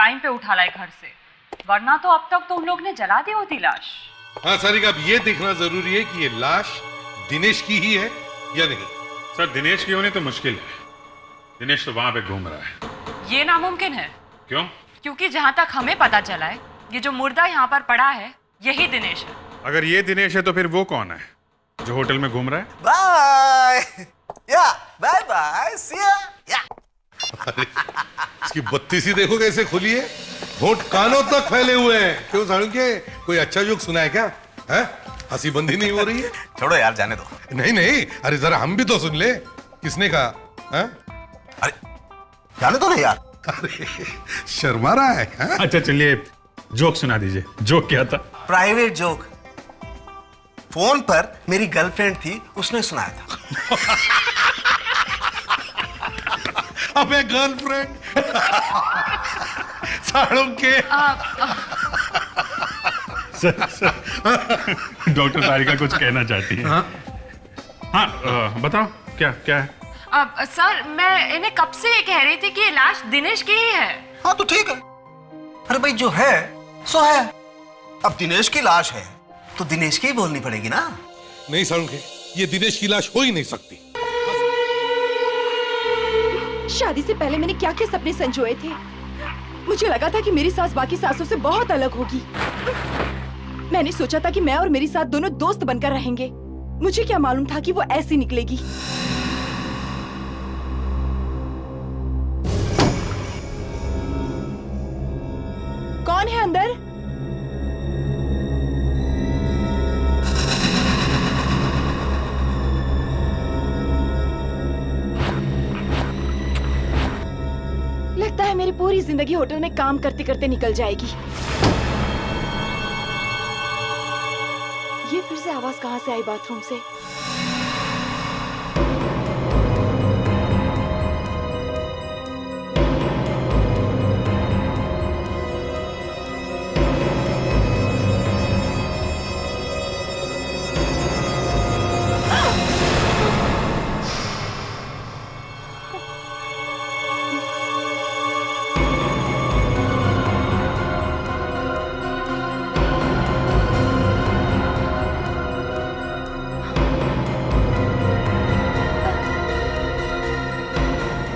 Time पे उठा लाए घर से, वरना तो अब तक तो उन लोग ने जला दी होती लाश। हाँ सारिका, अब ये देखना जरूरी है कि ये लाश दिनेश की ही है या नहीं। सर दिनेश की होनी तो मुश्किल है, दिनेश तो वहां पे घूम रहा है। ये नामुमकिन है। क्यों? क्योंकि जहाँ तक हमें पता चला है, ये जो मुर्दा यहाँ पर पड़ा है यही दिनेश है। अगर ये दिनेश है तो फिर वो कौन है जो होटल में घूम रहा है? बाय या बाय बाय सी या। अरे इसकी बत्ती सी देखो कैसे खुली है, होंठ कानों तक फैले हुए हैं। क्यों सालुंके, कोई अच्छा जोक सुना है क्या? हैं? हंसी बंदी नहीं हो रही है? छोड़ो यार, जाने दो। नहीं नहीं, अरे जरा हम भी तो सुन ले। किसने कहा? हैं? अरे जाने दो ना यार। अरे शर्मा रहा है, हैं? अच्छा चलिए जोक सुना दीजिए। जोक क्या था? Private joke. फोन पर मेरी गर्लफ्रेंड थी, उसने सुनाया था। अबे गर्लफ्रेंड सालुंके। डॉक्टर सारिका कुछ कहना चाहती है। हाँ बताओ क्या क्या है? सर मैं इन्हें कब से ये कह रही थी कि ये लाश दिनेश की ही है। हाँ तो ठीक है। अरे भाई जो है सो है। अब दिनेश की लाश है तो दिनेश की ही बोलनी पड़ेगी ना। नहीं सालुंके, ये दिनेश की लाश हो ही नहीं सकती। शादी से पहले मैंने क्या क्या सपने संजोए थे। मुझे लगा था कि मेरी सास बाकी सासों से बहुत अलग होगी। मैंने सोचा था कि मैं और मेरी सास दोनों दोस्त बनकर रहेंगे। मुझे क्या मालूम था कि वो ऐसी निकलेगी। कौन है अंदर? लगता है मेरी पूरी जिंदगी होटल में काम करते करते निकल जाएगी। ये फिर से आवाज कहां से आई बाथरूम से?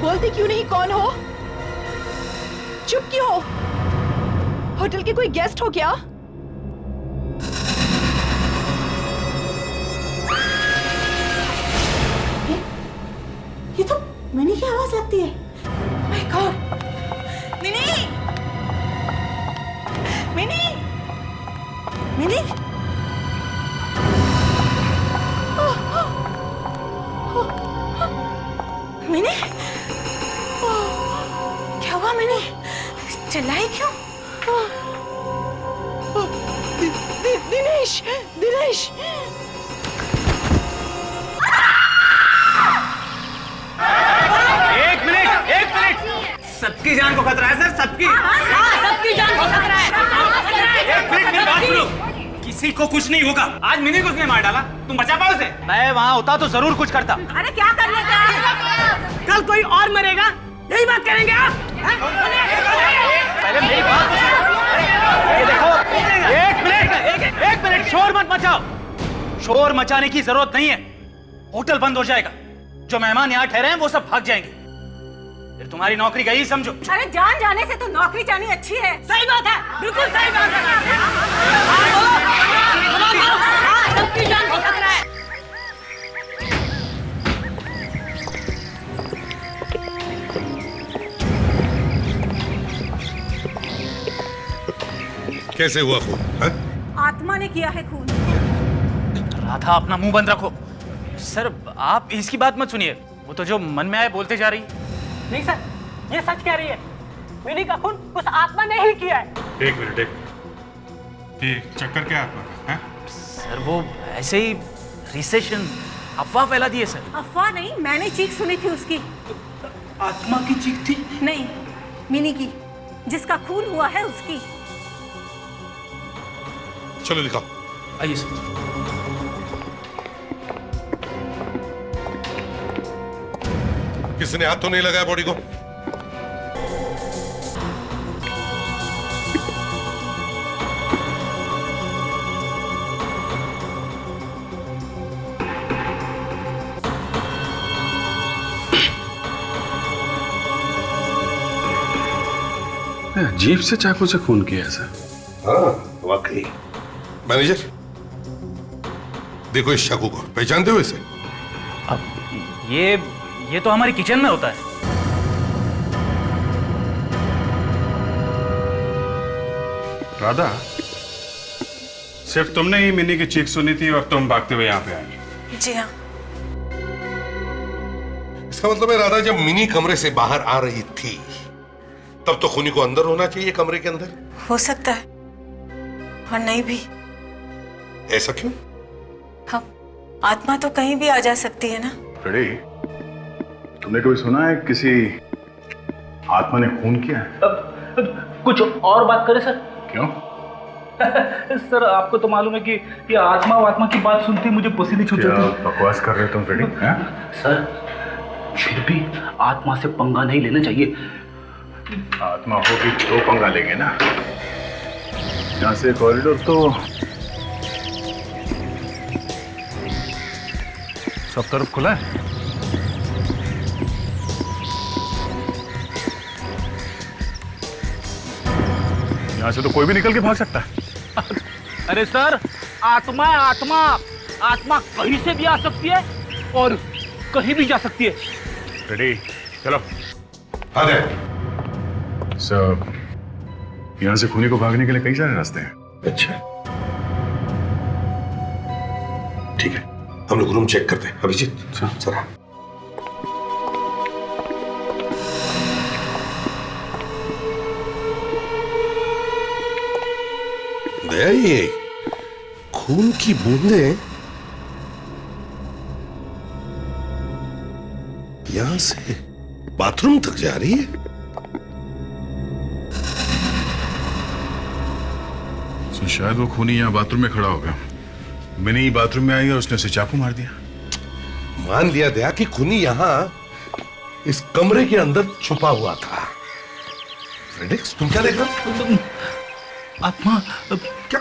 बोलते क्यों नहीं? कौन हो? चुप क्यों हो? होटल के कोई गेस्ट हो क्या? ये तो मिनी की आवाज लगती है। My God! Mini! Mini! Mini! Mini! क्या हुआ मिनी? चिल्लाई क्यों? दिनेश! दिनेश! एक मिनट! सबकी जान को खतरा है सर, सबकी। सबकी जान को खतरा है। एक मिनट मेरी बात सुनो। किसी को कुछ नहीं होगा। आज मिनी को उसने मार डाला, तुम बचा पाओ उसे? मैं वहाँ होता तो जरूर कुछ करता। अरे क्या कर लेते हैं? कल कोई और मरेगा, यही बात करेंगे आप? पहले मेरी बात तो सुनो। ये देखो, एक मिनट शोर मत मचाओ। शोर मचाने की जरूरत नहीं है। होटल बंद हो जाएगा। जो मेहमान यहाँ ठहरे हैं वो सब भाग जाएंगे। फिर तुम्हारी नौकरी गई समझो। अरे जान जाने से तो नौकरी जानी अच्छी है। सही बात है, बिल्कुल सही बात है। सबकी जान को खतरा है। कैसे हुआ खून? हैं? आत्मा ने किया है खून। राधा अपना मुंह बंद रखो। सर आप इसकी बात मत सुनिए, वो तो जो मन में आए बोलते जा रही। नहीं सर, ये सच कह रही है। मिनी का खून उस आत्मा ने ही किया है। एक मिनट ये चक्कर क्या आत्मा का? सर वो ऐसे ही रिसेशन अफवाह फैला दी है सर। अफवाह नहीं, मैंने चीख सुनी थी उसकी। आत्मा की चीख थी? नहीं, मिनी की, जिसका खून हुआ है उसकी। चलो दिखाओ। आइए सर। किसी ने हाथ तो नहीं लगाया बॉडी को? अजीब से चाकू से खून किया सर। हाँ वाकई। मैनेजर देखो इस चाकू को, पहचानते हो इसे? अब ये तो हमारी किचन में होता है। राधा, सिर्फ तुमने ही मिनी की चीख सुनी थी और तुम भागते हुए यहाँ पे आई। जी हाँ। इसका मतलब है राधा जब मिनी कमरे से बाहर आ रही थी तब तो खूनी को अंदर होना चाहिए, कमरे के अंदर। हो सकता है और नहीं भी। ऐसा क्यों? हाँ, आत्मा तो कहीं भी आ जा सकती है ना। फ्रेडी, तुमने कभी सुना है किसी आत्मा ने खून किया है? कुछ और बात करें सर? क्यों? सर आपको तो मालूम है कि ये आत्मा की बात सुनते ही मुझे पसीने छूट जाते हैं। बकवास कर रहे हो तुम फ्रेडी? सर फिर भी आत्मा से पंगा नहीं लेना चाहिए। आत्मा होगी तो पंगा लेंगे ना। यहाँ से कॉरिडोर तो सब तरफ खुला है। यहाँ से तो कोई भी निकल के भाग सकता है। अरे सर, आत्मा कहीं से भी आ सकती है और कहीं भी जा सकती है। रेडी, चलो। आ जाए। सब यहाँ से खूनी को भागने के लिए कई सारे रास्ते हैं। अच्छा ठीक है, हम लोग रूम चेक करते हैं। अभिजीत चला। दया, ये खून की बूंदें यहां से बाथरूम तक जा रही है। तो शायद वो खूनी यहाँ बाथरूम में खड़ा होगा। मिनी बाथरूम में आई और उसने उसे चाकू मार दिया। मान लिया दया कि खूनी यहां इस कमरे के अंदर छुपा हुआ था। फ्रेडिक्स, तुम क्या देख रहे हो? आत्मा क्या?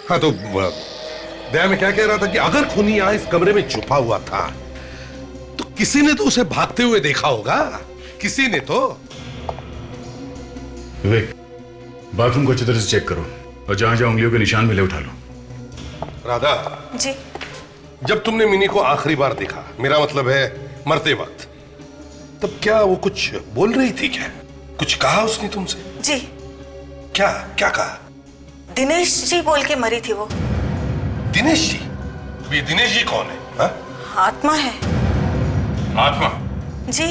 हाँ तो दया मैं क्या कह रहा था कि अगर खूनी यहां इस कमरे में छुपा हुआ था तो किसी ने तो उसे भागते हुए देखा होगा। किसी ने तो। विवेक, बाथरूम को अच्छी तरह से चेक करो और जहां जहां उंगलियों के निशान मिले उठा लो। राधा, जी। जब तुमने मिनी को आखिरी बार देखा, मेरा मतलब है मरते वक्त, तब क्या वो कुछ बोल रही थी? क्या कुछ कहा उसने तुमसे? जी। क्या क्या कहा? दिनेश जी बोल के मरी थी वो। दिनेश जी? ये दिनेश जी कौन है? हा? आत्मा है। आत्मा? जी,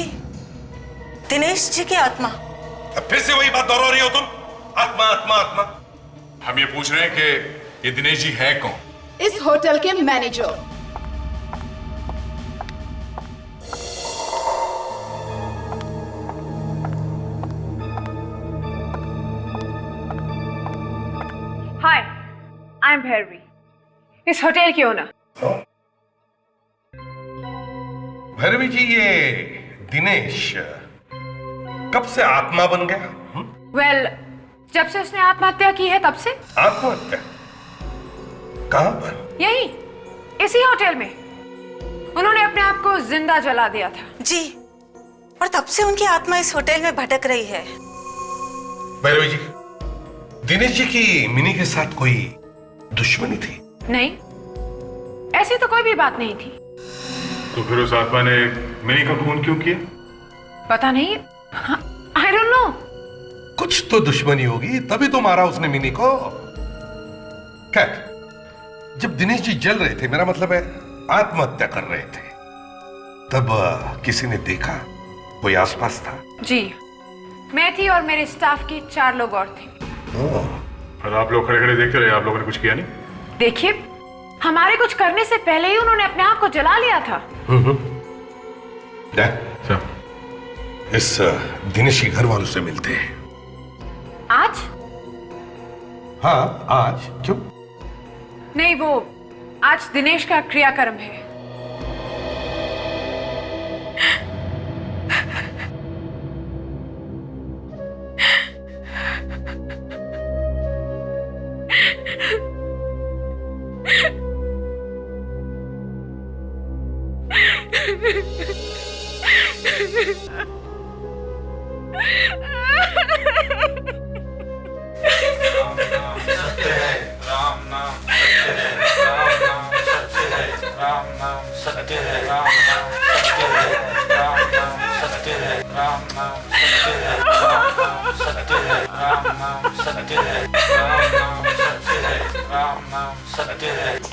दिनेश जी की आत्मा। अब फिर से वही बात दोहरा रही हो तुम। आत्मा आत्मा आत्मा। हम ये पूछ रहे हैं कि ये दिनेश जी है कौन? इस होटल के manager. Hi, I am Bhairavi, इस होटल की ओनर। भैरवी जी, ये दिनेश कब से आत्मा बन गया? वेल, जब से उसने आत्महत्या की है तब से। आत्महत्या? कहां पर? यही, इसी होटल में। उन्होंने अपने आप को जिंदा जला दिया था। जी, और तब से उनकी आत्मा इस होटल में भटक रही है। भैरवी जी, दिनेश जी की मिनी के साथ कोई दुश्मनी थी? नहीं, ऐसी तो कोई भी बात नहीं थी। तो फिर उस आत्मा ने मिनी का खून क्यों किया? पता नहीं, आई डोंट नो। कुछ तो दुश्मनी होगी, तभी तो मारा उसने मिनी को। खैर, जब दिनेश जी जल रहे थे, मेरा मतलब है आत्महत्या कर रहे थे, तब किसी ने देखा? कोई आसपास था? जी, मैं थी और मेरे स्टाफ के 4 लोग और थे। और आप लोग खड़े खड़े देखते रहे, आप लोगों ने कुछ किया नहीं? देखिए, हमारे कुछ करने से पहले ही उन्होंने अपने आप को जला लिया था। इस दिनेश के घर वालों से मिलते हैं। आज? हाँ, आज। क्यों? नहीं, वो आज दिनेश का क्रियाक्रम है।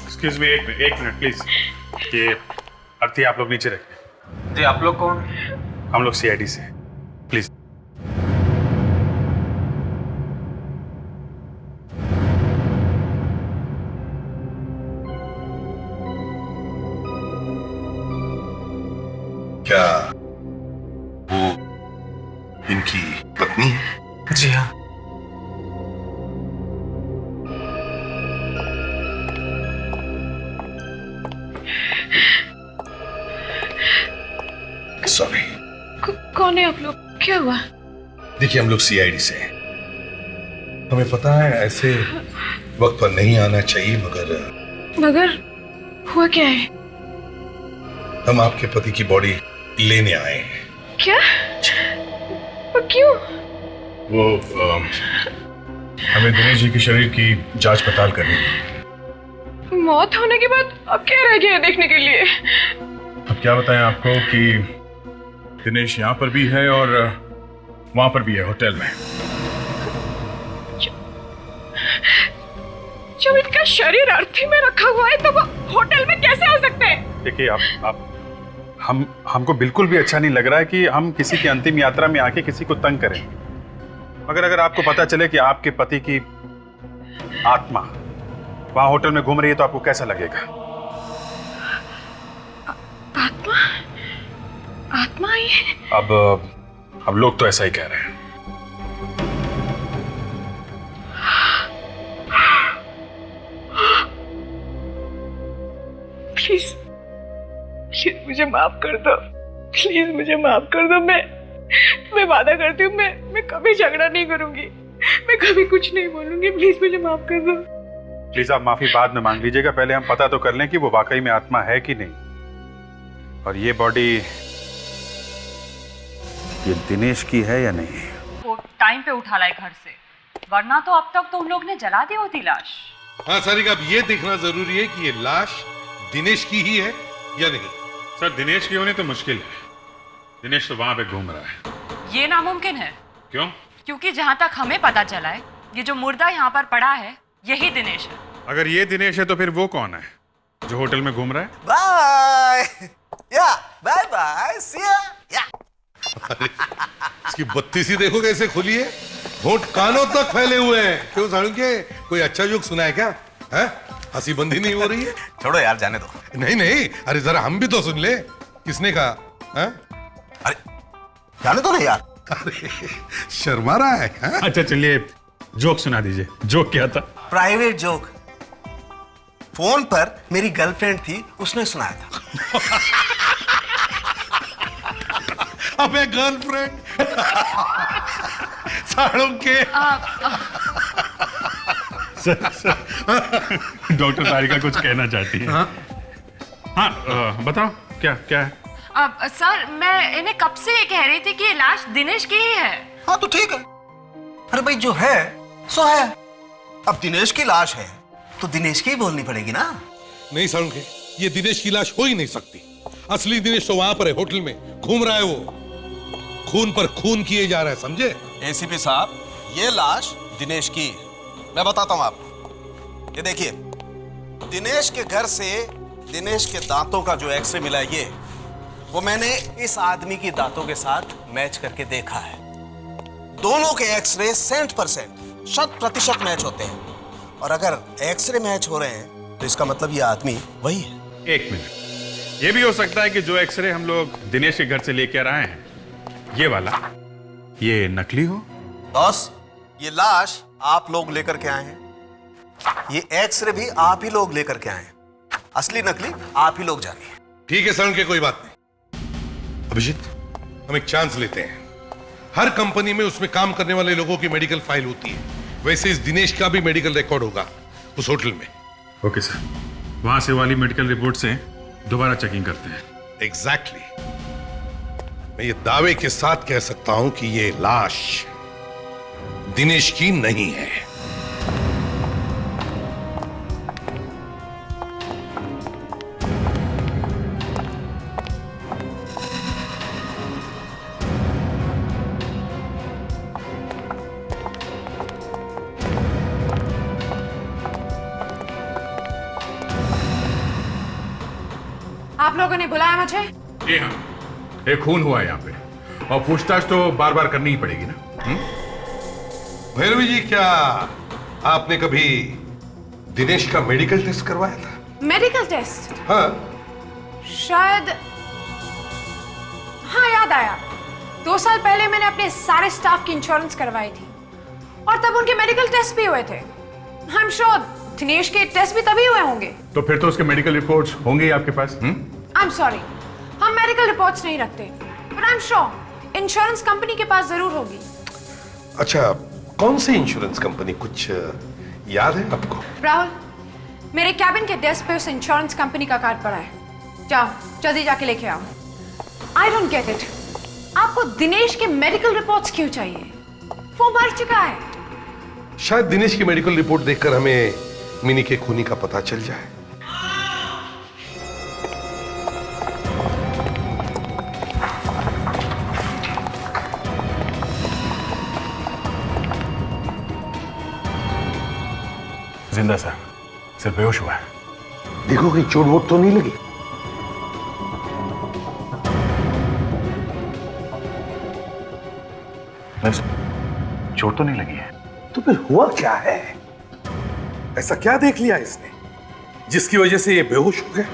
एक्सक्यूज मी, एक मिनट प्लीज। ये अर्थी आप लोग नीचे रखें। जी, आप लोग कौन? हम लोग सीआईडी से, प्लीज। क्या वो इनकी पत्नी है? जी हाँ। सॉरी। कौन है आप लोग? क्या हुआ? देखिए, हम लोग सीआईडी से हैं। हमें पता है ऐसे वक्त पर नहीं आना चाहिए, मगर हुआ क्या है? हम आपके पति की बॉडी लेने आए हैं। क्या? और क्यों? वो हमें दिनेश जी के शरीर की जांच पड़ताल करनी है। मौत होने के बाद अब क्या रह गया है देखने के लिए? अब क्या बताएं आपको कि दिनेश यहाँ पर भी है और वहां पर भी है, होटल में। जब इनका शरीर अर्थी में रखा हुआ है तो वो होटल में कैसे आ सकते हैं? देखिए, आप हमको बिल्कुल भी अच्छा नहीं लग रहा है कि हम किसी की अंतिम यात्रा में आके किसी को तंग करें। मगर अगर आपको पता चले कि आपके पति की आत्मा वहां होटल में घूम रही है तो आपको कैसा लगेगा? आत्मा? आत्मा आई है? अब लोग तो ऐसा ही कह रहे हैं। प्लीज मुझे माफ कर दो। प्लीज मुझे माफ कर दो। मैं वादा करती हूँ मैं कभी झगड़ा नहीं करूंगी। मैं कभी कुछ नहीं बोलूंगी। प्लीज मुझे माफ कर दो। प्लीज आप माफी बाद में मांग लीजिएगा, पहले हम पता तो कर लें कि वो वाकई में आत्मा है कि नहीं, और ये बॉडी ये दिनेश की है या नहीं। वो टाइम पे उठा लाए घर से, वरना तो अब तक तो उन लोग ने जला दी होती लाश। हाँ सारिका, अब ये देखना जरूरी है कि ये लाश दिनेश की ही है या नहीं। सर, दिनेश की होनी तो मुश्किल है। दिनेश तो वहां पे घूम रहा है। ये नामुमकिन है। क्यों? क्योंकि जहाँ तक हमें पता चला है, ये जो मुर्दा यहाँ पर पड़ा है यही दिनेश है। अगर ये दिनेश है तो फिर वो कौन है जो होटल में घूम रहा है? बाय या बाय बाय सी या। इसकी बत्ती सी देखो कैसे खुली है, होंठ कानों तक फैले हुए हैं। क्यों सालुंके, कोई अच्छा जोक सुना है क्या? हैं? हंसी बंदी नहीं हो रही है? छोड़ो यार, जाने दो। नहीं, अरे जरा हम भी तो सुन ले। किसने कहा? हैं? अरे जाने दो ना यार। अरे शर्मा रहा है, हैं? अच्छा चलिए, जोक सुना दीजिए। जोक क्या था? Private joke. फोन पर मेरी गर्लफ्रेंड थी, उसने सुनाया था। अबे गर्लफ्रेंड सालुंके। डॉक्टर सारिका कुछ कहना चाहती है। हाँ, बताओ क्या है? अब सर, मैं इन्हें कब से ये कह रही थी कि ये लाश दिनेश की ही है। हाँ तो ठीक है। अरे भाई, जो है सो है। अब दिनेश की लाश है तो दिनेश की ही बोलनी पड़ेगी ना। नहीं सालुंके, ये दिनेश की लाश हो ही नहीं सकती। असली दिनेश तो वहां पर है, होटल में घूम रहा है। वो खून पर खून किए जा रहा है, समझे? एसीपी साहब, ये लाश दिनेश की है। मैं बताता हूं आपको। ये देखिए, दिनेश के घर से दिनेश के दांतों का जो एक्सरे मिला है, ये वो मैंने इस आदमी की दांतों के साथ मैच करके देखा है। दोनों के एक्सरे 100% 100% मैच होते हैं। और अगर एक्सरे मैच हो रहे हैं तो इसका मतलब ये आदमी वही है। एक मिनट, ये भी हो सकता है कि जो एक्सरे हम लोग दिनेश के घर से लेकर आए हैं, ये वाला, ये नकली हो। बॉस, ये लाश आप लोग लेकर के आए हैं, ये एक्सरे भी आप ही लोग लेकर के आए हैं। असली नकली आप ही लोग जानिए। ठीक है सालुंके, कोई बात नहीं। अभिजीत, हम एक चांस लेते हैं। हर कंपनी में उसमें काम करने वाले लोगों की मेडिकल फाइल होती है, वैसे इस दिनेश का भी मेडिकल रिकॉर्ड होगा उस होटल में। ओके सर, वहां से वाली मेडिकल रिपोर्ट से दोबारा चेकिंग करते हैं। एग्जैक्टली। मैं ये दावे के साथ कह सकता हूं कि ये लाश दिनेश की नहीं है। आप लोगों ने बुलाया मुझे? जी हाँ, एक खून हुआ है यहाँ पे और पूछताछ तो बार बार करनी ही पड़ेगी ना। भैरवी जी, क्या आपने कभी दिनेश का मेडिकल टेस्ट करवाया था? Medical test? हाँ। शायद, हाँ याद आया। 2 साल पहले मैंने अपने सारे स्टाफ की इंश्योरेंस करवाई थी और तब उनके मेडिकल टेस्ट भी हुए थे। आई एम श्योर दिनेश के टेस्ट भी तभी हुए होंगे। तो फिर तो उसके मेडिकल रिपोर्ट्स होंगे ही आपके पास। आई एम सॉरी, हम मेडिकल रिपोर्ट्स नहीं रखते, but I am sure insurance company के पास जरूर होगी। अच्छा, कौन सी इंश्योरेंस कंपनी, कुछ याद है आपको? राहुल, मेरे कैबिन के डेस्क पे उस इंश्योरेंस कंपनी का कार्ड पड़ा है। जाओ जल्दी जाके लेके आओ। आई डोंट गेट इट, आपको दिनेश के मेडिकल रिपोर्ट्स क्यों चाहिए? वो मर चुका है। शायद दिनेश की मेडिकल रिपोर्ट देखकर हमें मिनी के खूनी का पता चल जाए। जिंदा सर, सिर्फ बेहोश हुआ है। देखो कहीं चोट वोट तो नहीं लगी? चोट तो नहीं लगी है। तो फिर हुआ क्या है? ऐसा क्या देख लिया इसने जिसकी वजह से ये बेहोश हो गया?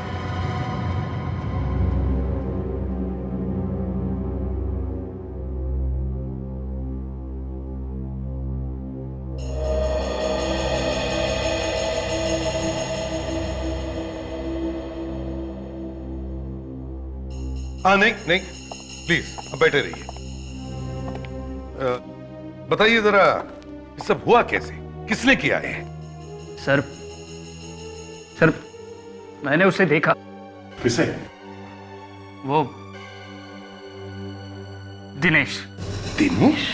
हाँ, नहीं नहीं, प्लीज अब बैठे रहिए। बताइए जरा, ये सब हुआ कैसे, किसने किया है? सर मैंने उसे देखा। किसे? वो दिनेश। दिनेश?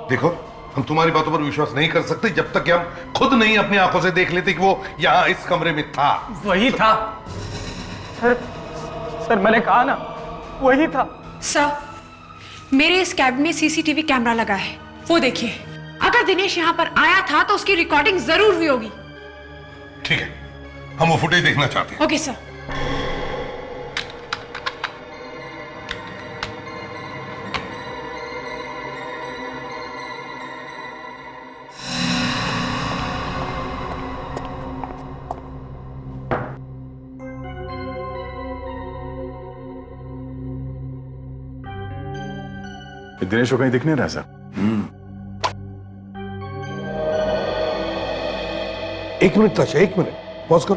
देखो, हम तुम्हारी बातों पर विश्वास नहीं कर सकते जब तक कि हम खुद नहीं अपनी आंखों से देख लेते कि वो यहां इस कमरे में था। वही था सर, मैंने कहा ना, वही था। सर, मेरे इस कैबिन में सीसीटीवी कैमरा लगा है, वो देखिए। अगर दिनेश यहाँ पर आया था तो उसकी रिकॉर्डिंग जरूर हुई होगी। ठीक है, हम वो फुटेज देखना चाहते हैं। Okay sir. दिनेश को कहीं दिख नहीं रहा सर। एक मिनट ताशा, एक मिनट, पॉज करो।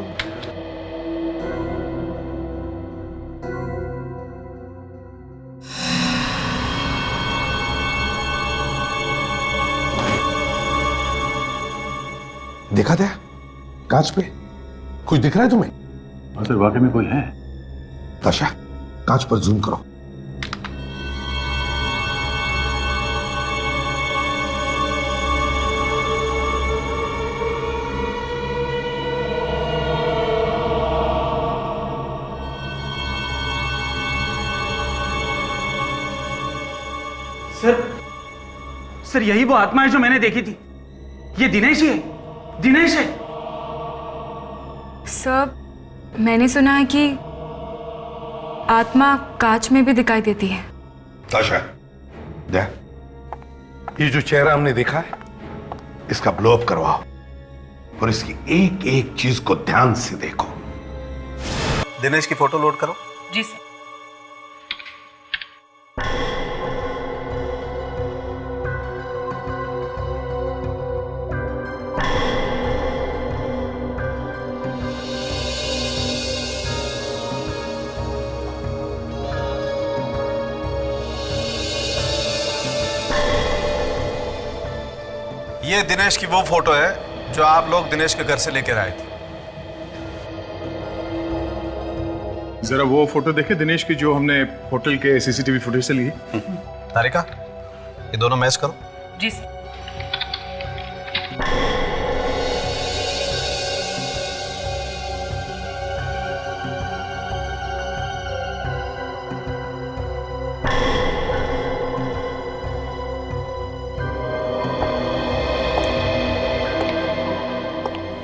देखा था कांच पे कुछ दिख रहा है तुम्हें? हाँ सर, वाकई में कोई है। ताशा, कांच पर जूम करो। सर यही वो आत्मा है जो मैंने देखी थी। ये दिनेश ही है, दिनेश है। सर, मैंने सुना है कि आत्मा कांच में भी दिखाई देती है। ताशा, ये जो चेहरा हमने देखा है, इसका ब्लो अप करवाओ और इसकी एक एक चीज को ध्यान से देखो। दिनेश की फोटो लोड करो। जी सर। ये दिनेश की वो फोटो है जो आप लोग दिनेश के घर से लेकर आए थे। जरा वो फोटो देखे दिनेश की जो हमने होटल के सीसीटीवी फुटेज से ली है। तारिका, ये दोनों मैच करो। जी सर।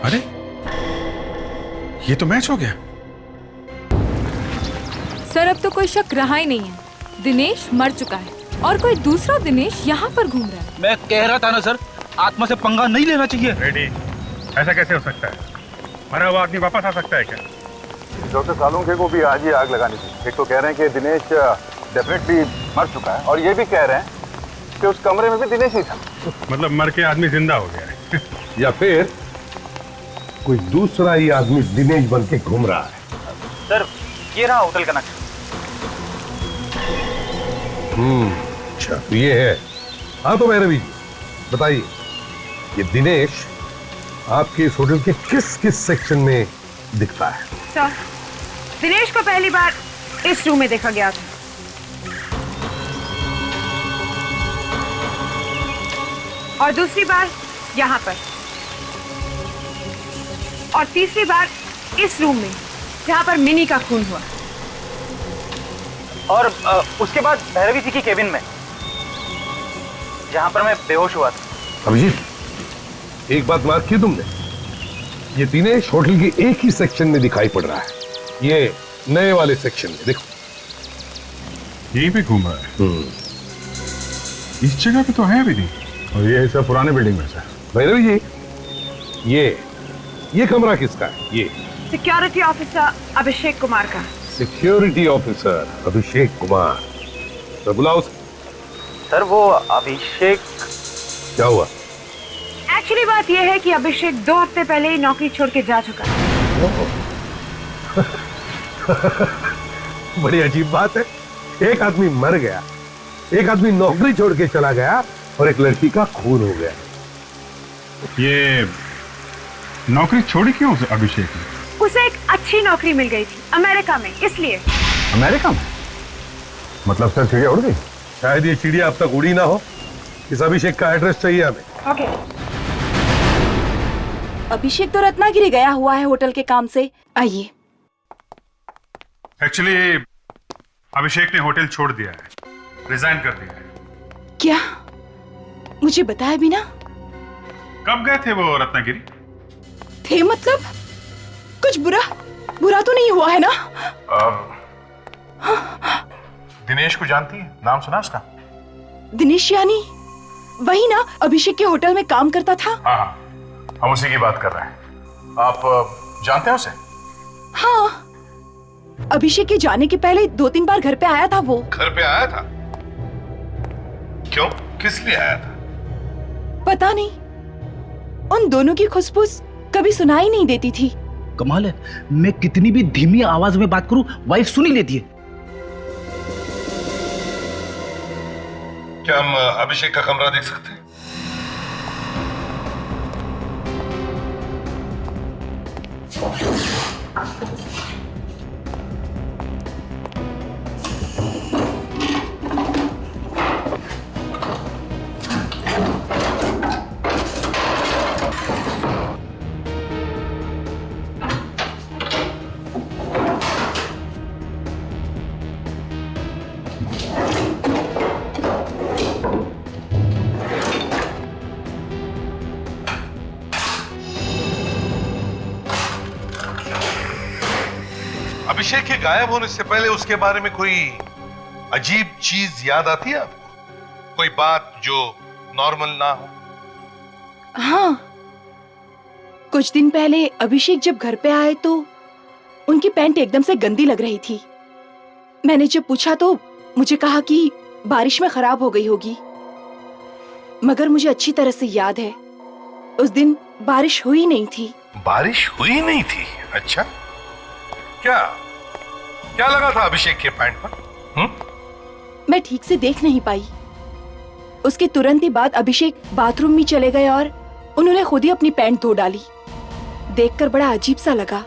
अरे, ये तो मैच हो गया। कोई शक रहा ही नहीं है। दिनेश मर चुका है और कोई दूसरा दिनेश यहाँ पर घूम रहा है। मैं कह रहा था ना सर, आत्मा से पंगा नहीं लेना चाहिए। रेडी, ऐसा कैसे हो सकता है? मरा हुआ आदमी वापस आ सकता है क्या? डॉक्टर सालुंखे को भी आज ही आग लगानी थी। एक तो कह रहे हैं कि दिनेश डेफिनेटली मर चुका है, और ये भी कह रहे हैं कि उस कमरे में भी दिनेश ही था। मतलब मर के आदमी जिंदा हो गया है। या फिर कोई दूसरा ही आदमी दिनेश बन के घूम रहा है। सर ये रहा होटल का नक्शा। अच्छा तो ये है। हाँ तो भैरवी जी बताइए, ये दिनेश आपके इस होटल के किस किस सेक्शन में दिखता है? सर, दिनेश को पहली बार इस रूम में देखा गया था। और दूसरी बार यहाँ पर। और तीसरी बार इस रूम में जहाँ पर मिनी का खून हुआ। और उसके बाद भैरवी जी की केबिन में, जहाँ पर मैं बेहोश हुआ था। अभिजीत एक बात मार्क की तुमने, ये दिनेश होटल की एक ही सेक्शन में दिखाई पड़ रहा है, ये नए वाले सेक्शन में। देखो यहीं पे घूम रहा है। इस जगह पे तो है भी नहीं, और ये सब पुराने बिल्डिंग में से। भैरवी जी ये कमरा किसका है? ये सिक्योरिटी ऑफिसर अभिषेक कुमार का। सिक्योरिटी ऑफिसर अभिषेक कुमार, तो बुलाओ उसे। सर वो अभिषेक, क्या हुआ? एक्चुअली बात यह है कि अभिषेक 2 हफ्ते पहले ही नौकरी छोड़ के जा चुका है। बड़ी अजीब बात है, एक आदमी मर गया, एक आदमी नौकरी छोड़ के चला गया, और एक लड़की का खून हो गया। ये नौकरी छोड़ी क्यों अभिषेक ने? उसे एक अच्छी नौकरी मिल गई थी अमेरिका में, इसलिए। अमेरिका में? मतलब सर चिड़िया उड़ गई? शायद ये चिड़िया अब तक उड़ी ना हो। इस अभिषेक का एड्रेस चाहिए हमें। ओके। अभिषेक तो रत्नागिरी गया हुआ है होटल के काम से। आइए। एक्चुअली अभिषेक ने होटल छोड़ दिया है, रिजाइन कर दिया है। क्या? मुझे बताया भी ना। कब गए थे वो रत्नागिरी? थे मतलब कुछ बुरा तो नहीं हुआ है ना? दिनेश को जानती है? नाम सुना उसका? दिनेश यानी वही ना, अभिषेक के होटल में काम करता था। हाँ, हम उसी की बात कर रहे हैं। आप जानते हैं उसे? हाँ, अभिषेक के जाने के पहले 2-3 बार घर पे आया था वो। घर पे आया था? क्यों, किस लिए आया था? पता नहीं, उन दोनों की खुशबूस कभी सुनाई नहीं देती थी। कमाल है, मैं कितनी भी धीमी आवाज में बात करूं, वाइफ सुन ही लेती है। क्या हम अभिषेक का कमरा देख सकते हैं? अभिषेक के गायब होने से पहले उसके बारे में कोई अजीब चीज याद आती है आपको? कोई बात जो नॉर्मल ना हो? हाँ, कुछ दिन पहले अभिषेक जब घर पे आए तो उनकी पैंट एकदम से गंदी लग रही थी। मैंने जब पूछा तो मुझे कहा कि बारिश में खराब हो गई होगी, मगर मुझे अच्छी तरह से याद है उस दिन बारिश हुई नहीं थी। बारिश हुई नहीं थी? अच्छा, क्या क्या लगा था अभिषेक के पैंट पर? मैं ठीक से देख नहीं पाई। उसके तुरंत ही बाद अभिषेक बाथरूम में चले गए और उन्होंने खुद ही अपनी पैंट धो डाली। देखकर बड़ा अजीब सा लगा,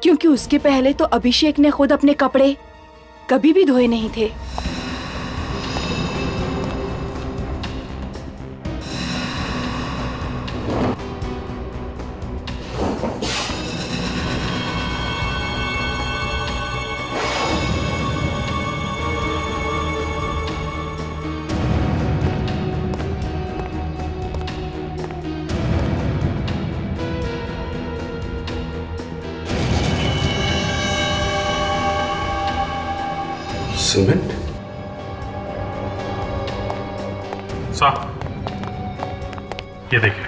क्योंकि उसके पहले तो अभिषेक ने खुद अपने कपड़े कभी भी धोए नहीं थे। सीमेंट? साहब, ये देखिए,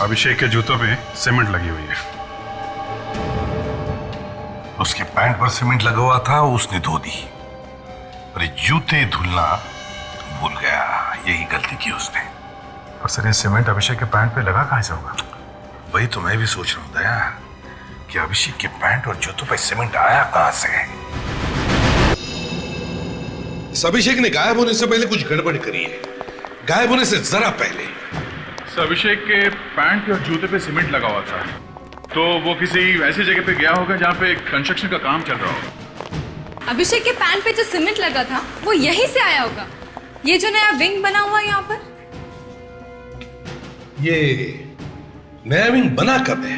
अभिषेक के जूतों पे सीमेंट लगी हुई है। उसके पैंट पर सीमेंट लगा हुआ था, उसने धो दी। और ये जूते धुलना भूल गया, यही गलती की उसने। और सर, ये सीमेंट अभिषेक के पैंट पे लगा कहां से होगा? वही तो मैं भी सोच रहा हूं दया, कि अभिषेक के पैंट और जूतों पे सीमेंट आया कहां से। इस अभिषेक ने गायब होने से पहले कुछ गड़बड़ करी है, गायब होने से जरा पहले। सर, अभिषेक के पैंट और जूते पे सीमेंट लगा हुआ था, तो वो किसी ऐसी जगह पे गया होगा जहाँ पे कंस्ट्रक्शन का काम चल रहा होगा। अभिषेक के पैंट पे जो सीमेंट लगा था वो यहीं से आया होगा। ये जो नया विंग बना हुआ है यहाँ पर, ये नया विंग बना कब है?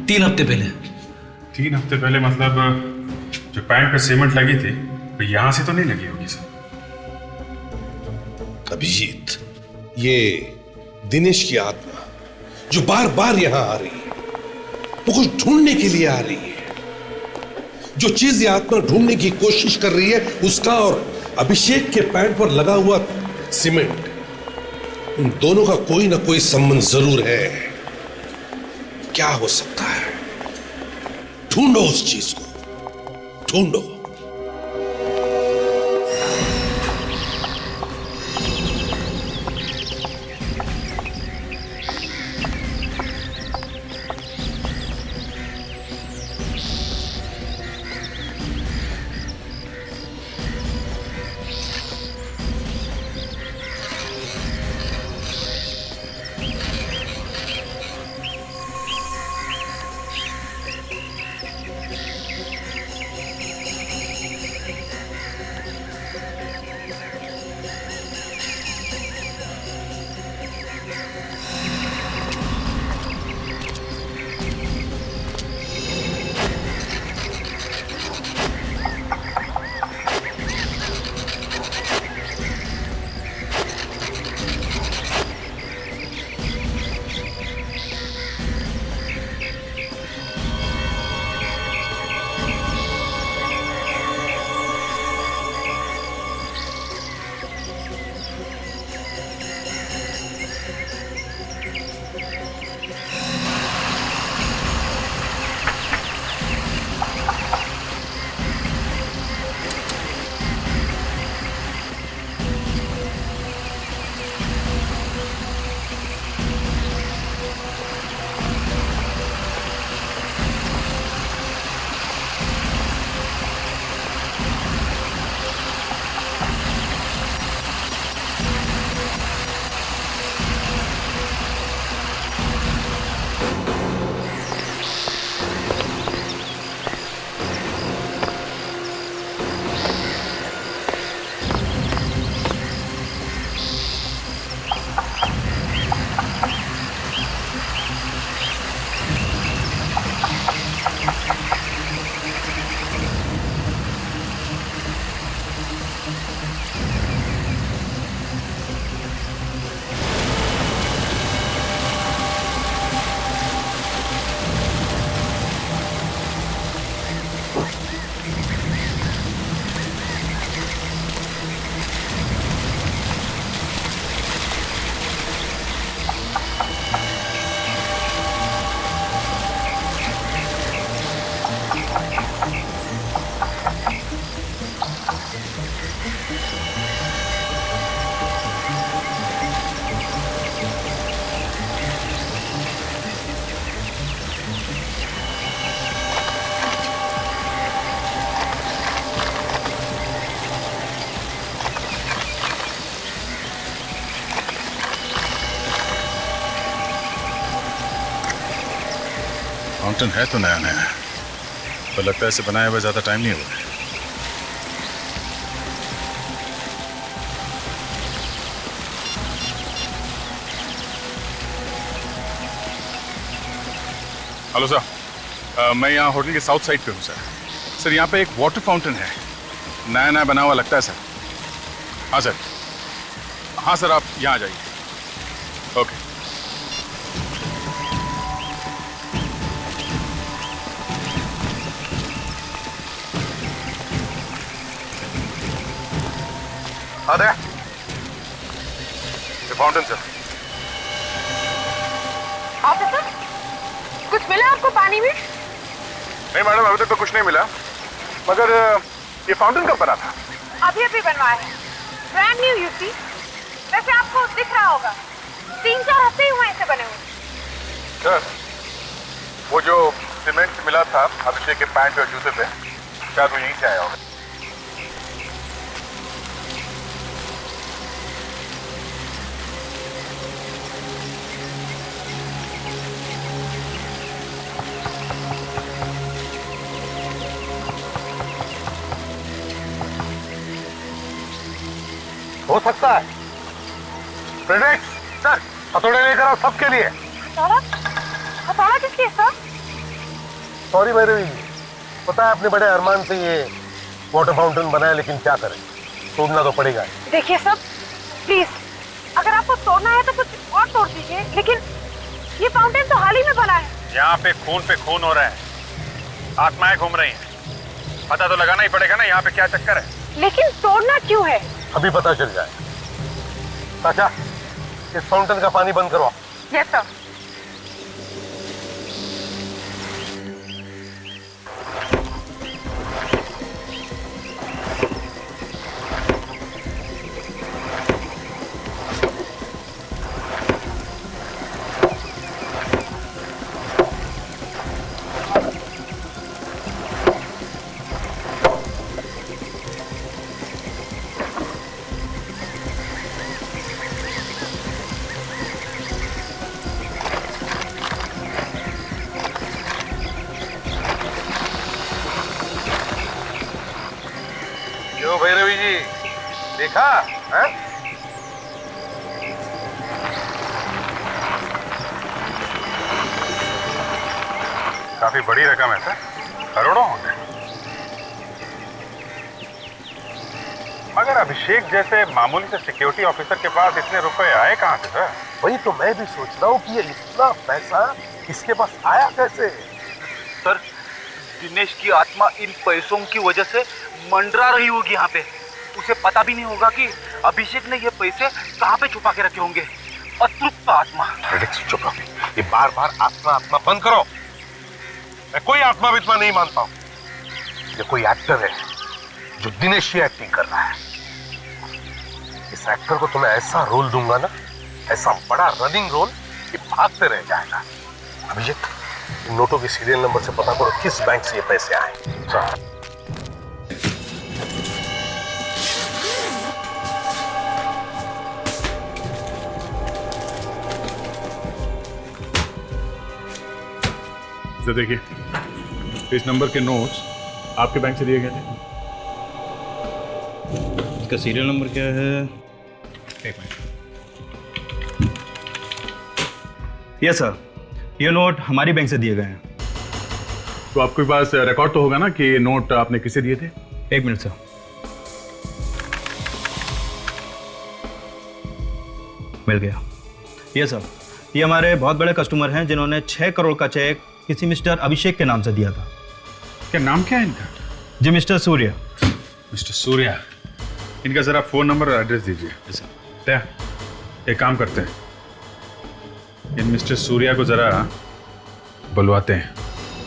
3 हफ्ते पहले। 3 हफ्ते पहले मतलब जो पैंट पे सीमेंट लगी थी तो यहाँ से तो नहीं लगी होगी सर। अभिजीत, ये दिनेश की आत्मा जो बार बार यहां आ रही है, वो कुछ ढूंढने के लिए आ रही है। जो चीज ये आत्मा ढूंढने की कोशिश कर रही है, उसका और अभिषेक के पैंट पर लगा हुआ सीमेंट, उन दोनों का कोई ना कोई संबंध जरूर है। क्या हो सकता है? ढूंढो उस चीज को, ढूंढो। फाउंटेन है तो नया नया, पर लगता है इसे बनाए हुए ज्यादा टाइम नहीं हुआ। हेलो सर, मैं यहाँ होटल के साउथ साइड पे हूँ सर। सर, यहाँ पे एक वाटर फाउंटेन है, नया नया बना हुआ लगता है सर। हाँ सर, हाँ सर, आप यहाँ आ जाइए। ओके। अरे फाउंटेन से। ऑफिसर, कुछ मिला आपको पानी में? नहीं मैडम, अभी तक तो कुछ नहीं मिला, मगर ये फाउंटेन कब बना था? अभी अभी बनवाया है, ब्रांड न्यू यू सी। वैसे आपको दिख रहा होगा 3-4 हफ्ते ही हुए इसे बने हुए। सर, वो जो सीमेंट मिला था अभिषेक के पैंट और जूते पे, शायद वो यहीं से आया होगा। हो सकता है। फ्रेडरिक, सर, हथौड़े लेकर आओ सबके लिए। हथौड़ा किस लिए सर? सॉरी भैरवी जी, पता है अपने बड़े अरमान से ये वाटर फाउंटेन बनाया, लेकिन क्या करें, तोड़ना तो पड़ेगा। देखिए सर, प्लीज अगर आपको तोड़ना है तो कुछ और तोड़ दीजिए, लेकिन ये फाउंटेन तो हाल ही में बना है। यहाँ पे खून हो रहा है, आत्माएं घूम रही हैं। पता तो लगाना ही पड़ेगा ना यहाँ पे क्या चक्कर है। लेकिन तोड़ना क्यों है? अभी पता चल जाए। चाचा, इस फाउंटेन का पानी बंद करो। Yes sir. क्यों भैरवी जी, देखा है? काफी बड़ी रकम है सर, करोड़ों होंगे। मगर अभिषेक जैसे मामूली से सिक्योरिटी ऑफिसर के पास इतने रुपए आए कहां से सर? वही तो मैं भी सोच रहा हूँ कि ये इतना पैसा इसके पास आया कैसे? सर, दिनेश की आत्मा इन पैसों की वजह से मंडरा रही होगी यहाँ पे। उसे पता भी नहीं होगा कि अभिषेक ने ये पैसे कहाँ पे छुपा के रखे होंगे। अतृप्त आत्मा। चुप रहो, ये बार बार आत्मा आत्मा बंद करो। मैं कोई आत्मा वित्मा नहीं मानता हूँ। ये कोई एक्टर है जो दिनेश की एक्टिंग कर रहा है। इस एक्टर को तुम्हें ऐसा रोल दूंगा ना, ऐसा बड़ा रनिंग रोल कि भागते रह जाएगा। अभिषेक, नोटों के सीरियल नंबर से पता करो किस बैंक से ये पैसे आए। तो देखिए, इस नंबर के नोट्स आपके बैंक से दिए गए थे। इसका सीरियल नंबर क्या है? एक मिनट। यस सर, ये नोट हमारी बैंक से दिए गए हैं। तो आपके पास रिकॉर्ड तो होगा ना कि ये नोट आपने किसे दिए थे? एक मिनट सर। मिल गया। ये सर, ये हमारे बहुत बड़े कस्टमर हैं जिन्होंने 6 करोड़ का चेक किसी मिस्टर अभिषेक के नाम से दिया था। क्या नाम क्या है इनका? जी मिस्टर सूर्या। मिस्टर सूर्या, इनका जरा फोन नंबर और एड्रेस दीजिए। क्या एक काम करते हैं, इन मिस्टर सूर्या को जरा बुलवाते हैं।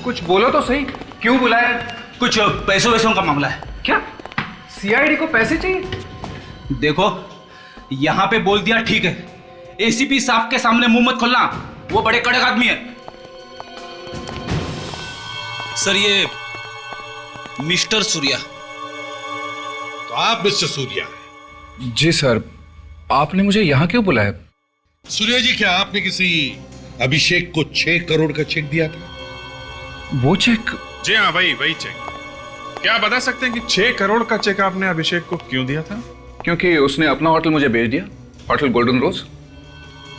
कुछ बोलो तो सही, क्यों बुलाया? कुछ पैसों वैसों का मामला है। क्या सीआईडी को पैसे चाहिए? देखो, यहां पे बोल दिया ठीक है, एसीपी साहब के सामने मुंह मत खोलना, वो बड़े कड़क आदमी है। सर, ये मिस्टर सूर्या। तो आप मिस्टर सूर्या हैं? जी सर, आपने मुझे यहाँ क्यों बुलाया? सूर्या जी, क्या आपने किसी अभिषेक को 6 करोड़ का चेक दिया था? वो चेक? जी हाँ, वही चेक। क्या बता सकते हैं कि 6 करोड़ का चेक आपने अभिषेक को क्यों दिया था? क्योंकि उसने अपना होटल मुझे बेच दिया, होटल गोल्डन रोज।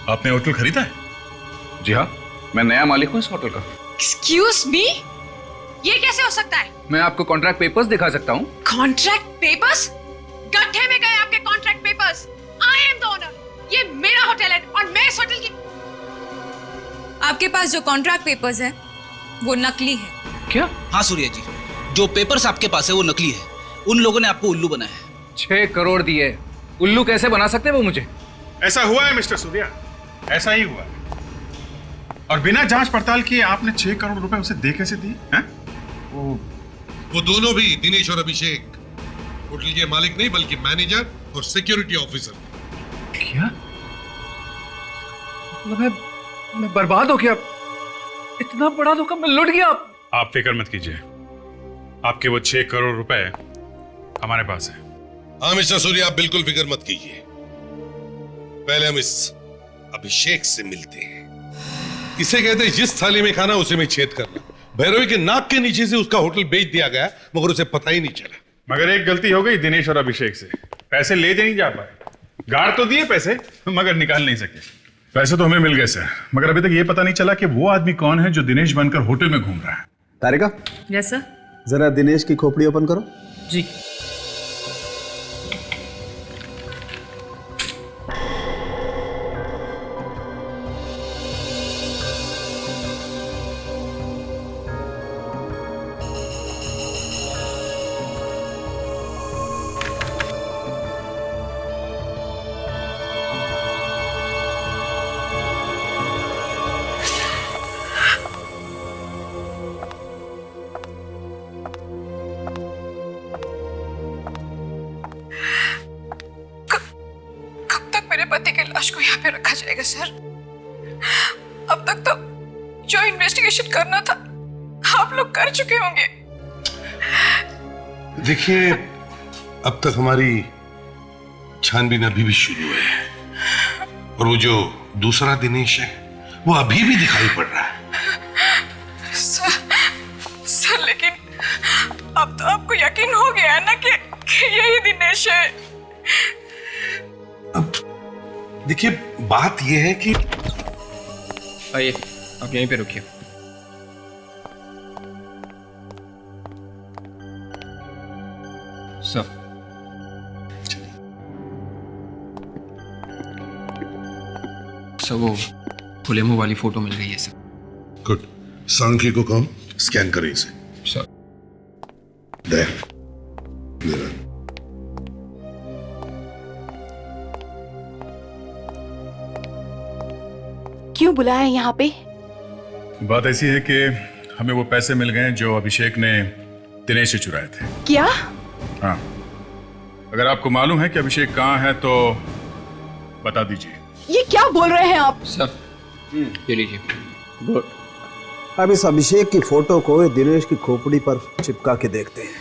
आपने होटल खरीदा है? जी हाँ, मैं नया मालिक हूँ इस होटल का। एक्सक्यूज मी, ये कैसे हो सकता है? मैं आपको कॉन्ट्रैक्ट पेपर्स दिखा सकता हूँ। Contract papers? गड्ढे में गए आपके contract papers. I am the owner, ये मेरा होटल है और मैं इस होटल की। आपके पास जो कॉन्ट्रैक्ट पेपर्स है वो नकली है। क्या? हाँ सूर्या जी, जो पेपर्स आपके पास है वो नकली है। उन लोगों ने आपको उल्लू बनाया है। 6 करोड़ दिए, उल्लू कैसे बना सकते हैं वो मुझे? ऐसा हुआ है मिस्टर सूर्या, ऐसा ही हुआ है। और बिना जांच पड़ताल किए आपने 6 करोड़ रुपए उसे दे कैसे दी? हैं? वो दोनों भी, दिनेश और अभिषेक, होटल के मालिक नहीं बल्कि मैनेजर और सिक्योरिटी ऑफिसर। क्या? मतलब मैं बर्बाद हो गया? इतना बड़ा धोखा मैं लुट गया? आप फिक्र मत कीजिए, आपके वो 6 करोड़ रुपए हमारे पास है। हाँ मिस्टर सूर्या, आप बिल्कुल फिक्र मत कीजिए। पहले हम इस अभिषेक से मिलते हैं। इसे कहते हैं जिस थाली में खाना उसी में छेद करना। भैरवी के नाक के नीचे से उसका होटल बेच दिया गया, मगर उसे पता ही नहीं चला। मगर एक गलती हो गई दिनेश और अभिषेक से, पैसे ले नहीं जा पाए। गाड़ तो दिए पैसे, मगर निकाल नहीं सके। पैसे तो हमें मिल गए सर, मगर अभी तक ये पता नहीं चला कि वो आदमी कौन है जो दिनेश बनकर होटल में घूम रहा है। तारिका, यस सर। जरा दिनेश की खोपड़ी ओपन करो। जी। पति की लाश को यहाँ पे रखा जाएगा सर? अब तक तो जो इन्वेस्टिगेशन करना था आप लोग कर चुके होंगे। देखिए, अब तक हमारी छानबीन अभी भी शुरू है और वो जो दूसरा दिनेश है वो अभी भी दिखाई पड़ रहा है। सर लेकिन अब तो आपको यकीन हो गया है ना कि यही दिनेश है। अब देखिए, बात यह है कि आइए, आप यहीं पे रुकिए। सर, वो खुले मुंह वाली फोटो मिल गई है सर। गुड। सांख्य को कम स्कैन करें इसे। सर। क्यों बुलाया यहाँ पे? बात ऐसी है कि हमें वो पैसे मिल गए जो अभिषेक ने दिनेश से चुराए थे। क्या? हाँ, अगर आपको मालूम है कि अभिषेक कहाँ है तो बता दीजिए। ये क्या बोल रहे हैं आप? सर, ये लीजिए। गुड। अब इस अभिषेक की फोटो को दिनेश की खोपड़ी पर चिपका के देखते हैं।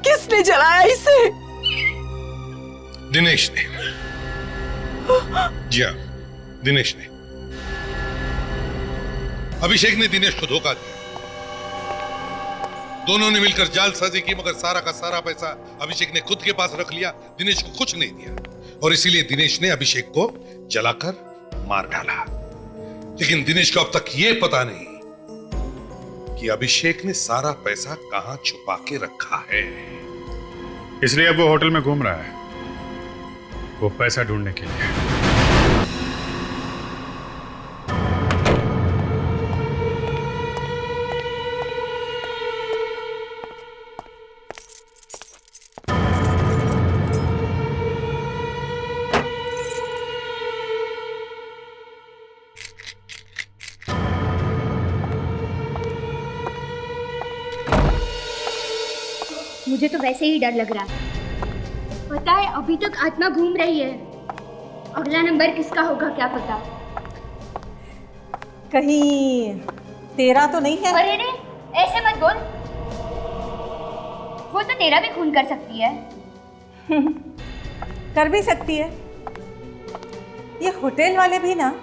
किसने जलाया इसे? दिनेश ने। जी हाँ, दिनेश ने। अभिषेक ने दिनेश को धोखा दिया। दोनों ने मिलकर जालसाजी की, मगर सारा का सारा पैसा अभिषेक ने खुद के पास रख लिया, दिनेश को कुछ नहीं दिया। और इसीलिए दिनेश ने अभिषेक को जलाकर मार डाला। लेकिन दिनेश को अब तक यह पता नहीं कि अभिषेक ने सारा पैसा कहां छुपा के रखा है। इसलिए अब वो होटल में घूम रहा है, वो पैसा ढूंढने के लिए। मुझे तो वैसे ही डर लग रहा है। पता है, अभी तक आत्मा घूम रही है। अगला नंबर किसका होगा क्या पता। कहीं 13 तो नहीं है? अरे रे, ऐसे मत बोल। वो तो तेरा भी खून कर सकती है। कर भी सकती है। ये होटल वाले भी ना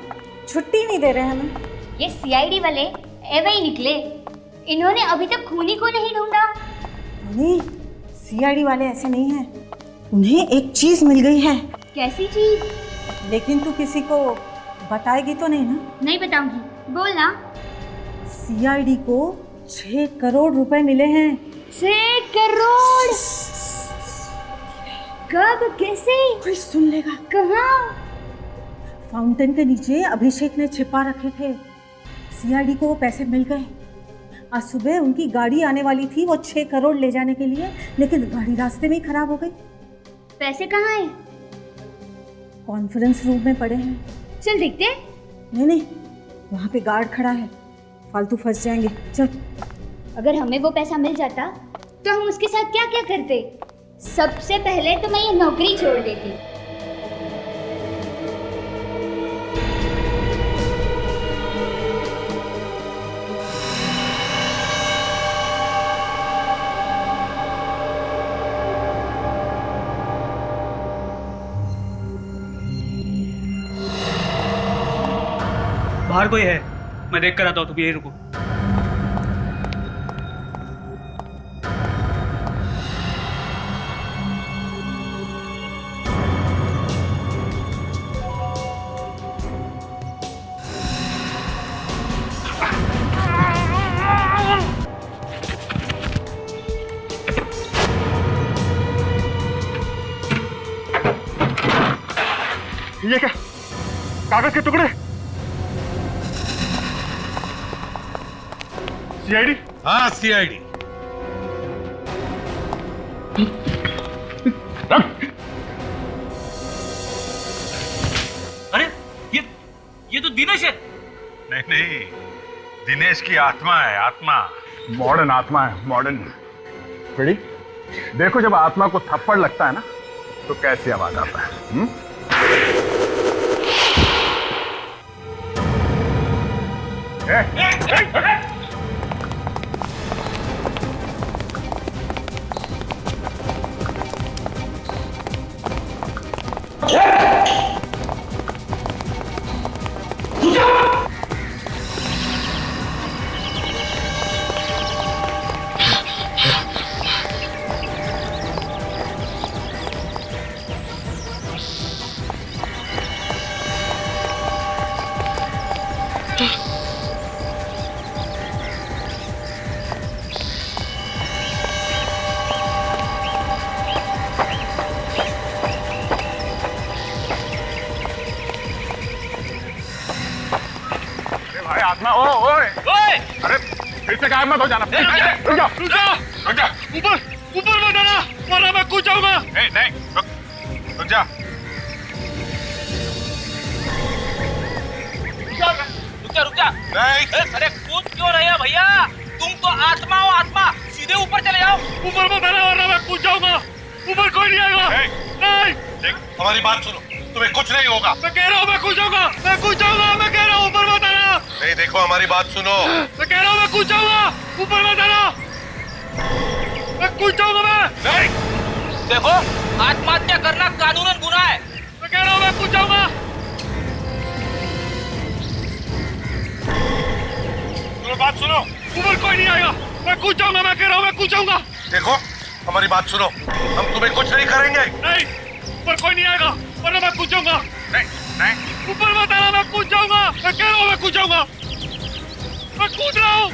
छुट्टी नहीं दे रहे हमें। ये सीआईडी वाले एवे ही निकले। इन्होंने अभी तक खूनी को नहीं ढूंढा। नहीं, सीआईडी वाले ऐसे नहीं हैं। उन्हें एक चीज मिल गई है। कैसी चीज? लेकिन तू किसी को बताएगी तो नहीं ना? नहीं बताऊंगी, बोल ना। सीआईडी को 6 करोड़ रुपए मिले हैं। 6 करोड़? कब, कैसे? कोई सुन लेगा। कहाँ? फाउंटेन के नीचे अभिषेक ने छिपा रखे थे। सीआईडी को वो पैसे मिल गए। आज सुबह उनकी गाड़ी आने वाली थी वो 6 करोड़ ले जाने के लिए, लेकिन गाड़ी रास्ते में ही खराब हो गई। पैसे कहाँ हैं? कॉन्फ्रेंस रूम में पड़े हैं। चल देखते। नहीं, वहाँ पे गार्ड खड़ा है, फालतू फंस जाएंगे। चल। अगर हमें वो पैसा मिल जाता तो हम उसके साथ क्या क्या करते? सबसे पहले तो मैं ये नौकरी छोड़ देती। बाहर कोई है, मैं देख कर आता हूँ, तुम यही रुको। ये क्या? कागज के टुकड़े? सीआईडी? हाँ, सीआईडी। अरे ये तो दिनेश है। नहीं, दिनेश की आत्मा है, आत्मा। मॉडर्न आत्मा है, मॉडर्न। रेडी? देखो, जब आत्मा को थप्पड़ लगता है ना तो कैसी आवाज आता है। आत्मा, ओए! अरे फिर से गायब मत हो जाना। रुक जा। ऊपर मत आना, वरना मैं कूद जाऊंगा। नहीं, रुक जा। रुक जा। नहीं। अरे कूद क्यों रहे हो भैया? तुम तो आत्मा हो, आत्मा। सीधे ऊपर चले जाओ। ऊपर मत आना, वरना मैं कूद जाऊंगा। ऊपर कोई नहीं आएगा। नहीं। देख, हमारी बात सुनो, तुम्हें कुछ नहीं होगा। मैं कह रहा हूँ मैं कूद जाऊंगा। मैं कह रहा हूँ ऊपर मत आना। नहीं, देखो, हमारी बात सुनो। मैं कह रहा हूँ मैं कूद जाऊंगा। ऊपर मत आना। मैं कूद जाऊंगा। मैं नहीं। देखो, आत्महत्या करना कानूनन गुनाह है। मैं कह रहा हूँ मैं कूद जाऊंगा। बात सुनो, ऊपर कोई नहीं आएगा। मैं कूद जाऊंगा। मैं कह रहा हूँ मैं कूद जाऊंगा। देखो, हमारी बात सुनो, हम तुम्हें कुछ नहीं करेंगे। नहीं, ऊपर कोई नहीं आएगा, वरना मैं कूद जाऊंगा। नहीं, ऊपर मत आना, मैं कूद जाऊंगा। मैं कह रहा हूँ मैं कूद जाऊंगा। मैं कूद रहा हूँ।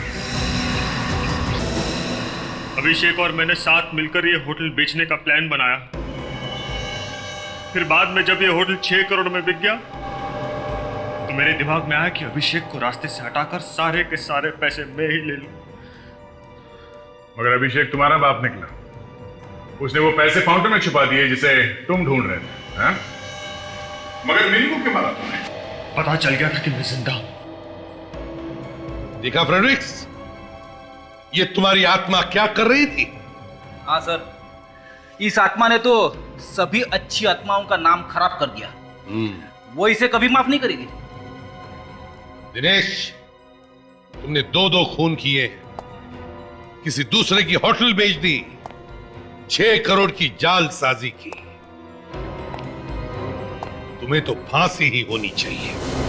अभिषेक और मैंने साथ मिलकर ये होटल बेचने का प्लान बनाया। फिर बाद में जब ये होटल 6 करोड़ में बिक गया तो मेरे दिमाग में आया कि अभिषेक को रास्ते से हटाकर सारे के सारे पैसे मैं ही ले लूं। मगर अभिषेक तुम्हारा बाप निकला। उसने वो पैसे फाउंटेन में छुपा दिए जिसे तुम ढूंढ रहे थे। हाँ? मगर मिनी को क्यों मारा तुमने? पता चल गया था कि मैं जिंदा हूं। देखा फ्रेडरिक्स, ये तुम्हारी आत्मा क्या कर रही थी? हाँ सर, इस आत्मा ने तो सभी अच्छी आत्माओं का नाम खराब कर दिया। वो इसे कभी माफ नहीं करेगी। दिनेश, तुमने 2 खून किए, किसी दूसरे की होटल बेच दी, 6 करोड़ की जालसाजी की। तुम्हें तो फांसी ही होनी चाहिए।